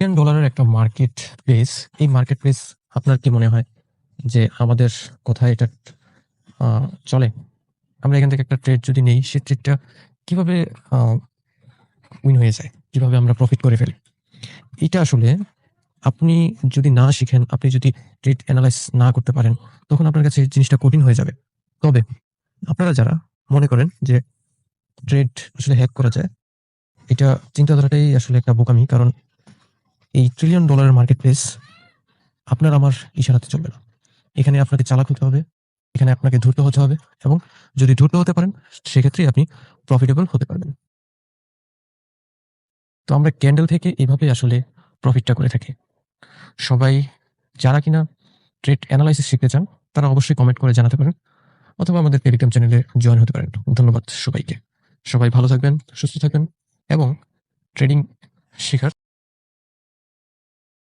$10 একটা market place. এই market place আপনার কি মনে হয় যে আমাদের কোথায় এটা চলে? আমরা এখান থেকে একটা ট্রেড যদি নেই, সে ট্রেডটা কিভাবে উইন হয়ে যায়? কিভাবে আমরা প্রফিট করে ফেলি? এটা আসলে আপনি যদি না শিখেন, আপনি যদি ট্রেড এনালাইজ না করতে পারেন, তখন আপনার কাছে এই জিনিসটা কঠিন হয়ে যাবে। তবে আপনারা যারা মনে করেন যে ট্রেড আসলে হ্যাক করা যায়, এটা চিন্তাধারাটাই আসলে একটা বোকামি। কারণ এই $1 ট্রিলিয়ন মার্কেট প্লেস আপনার আমার ইশারাতে চলবে না। এখানে আপনাকে চালাক হতে হবে, এখানে আপনাকে ধূর্ত হতে হবে এবং যদি ধূর্ত হতে পারেন সেক্ষেত্রেই আপনি প্রফিটেবল হতে পারবেন। তো আমরা ক্যান্ডেল থেকে এভাবে আসলে প্রফিটটা করে থাকি। সবাই যারা কিনা ট্রেড অ্যানালাইসিস শিখতে চান তারা অবশ্যই কমেন্ট করে জানাতে পারেন অথবা আমাদের টেলিগ্রাম চ্যানেলে জয়েন হতে পারেন। ধন্যবাদ সবাইকে। সবাই ভালো থাকবেন, সুস্থ থাকবেন এবং ট্রেডিং শেখার